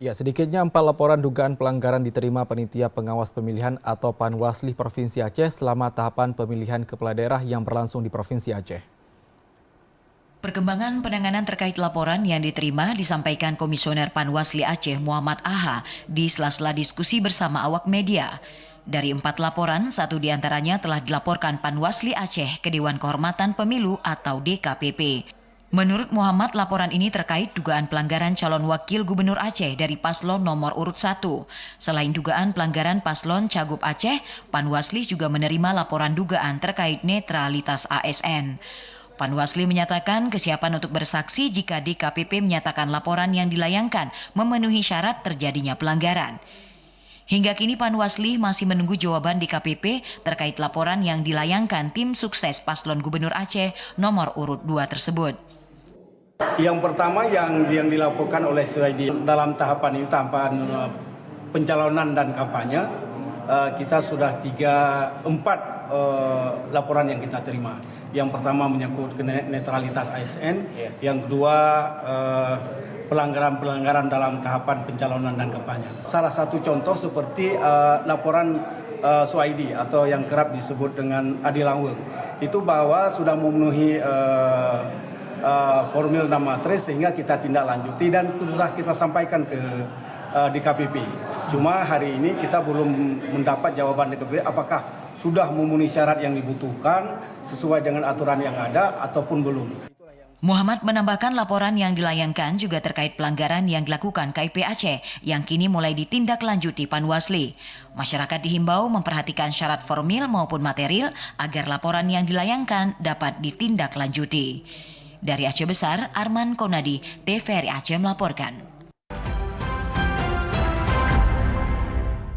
Ya, sedikitnya 4 laporan dugaan pelanggaran diterima Panitia Pengawas Pemilihan atau Panwasli Provinsi Aceh selama tahapan pemilihan kepala daerah yang berlangsung di Provinsi Aceh. Perkembangan penanganan terkait laporan yang diterima disampaikan Komisioner Panwasli Aceh Muhammad Aha di sela-sela diskusi bersama awak media. Dari 4 laporan, 1 diantaranya telah dilaporkan Panwasli Aceh ke Dewan Kehormatan Pemilu atau DKPP. Menurut Muhammad, laporan ini terkait dugaan pelanggaran calon wakil gubernur Aceh dari paslon nomor urut 1. Selain dugaan pelanggaran paslon Cagup Aceh, Panwasli juga menerima laporan dugaan terkait netralitas ASN. Panwasli menyatakan kesiapan untuk bersaksi jika DKPP menyatakan laporan yang dilayangkan memenuhi syarat terjadinya pelanggaran. Hingga kini Panwasli masih menunggu jawaban DKPP terkait laporan yang dilayangkan tim sukses paslon gubernur Aceh nomor urut 2 tersebut. Yang pertama yang dilaporkan oleh SYD dalam tahapan pencalonan dan kampanye, kita sudah 4 laporan yang kita terima. Yang pertama menyangkut netralitas ASN, yang kedua pelanggaran-pelanggaran dalam tahapan pencalonan dan kampanye. Salah satu contoh seperti laporan SYD atau yang kerap disebut dengan Adilangweng, itu bahwa sudah memenuhi formil dan materi sehingga kita tindak lanjuti dan sudah kita sampaikan ke DKPP. Cuma hari ini kita belum mendapat jawaban DKPP apakah sudah memenuhi syarat yang dibutuhkan sesuai dengan aturan yang ada ataupun belum. Muhammad menambahkan laporan yang dilayangkan juga terkait pelanggaran yang dilakukan KIP Aceh yang kini mulai ditindaklanjuti Panwasli. Masyarakat dihimbau memperhatikan syarat formil maupun material agar laporan yang dilayangkan dapat ditindaklanjuti. Dari Aceh Besar, Arman Konadi, TVRI Aceh melaporkan.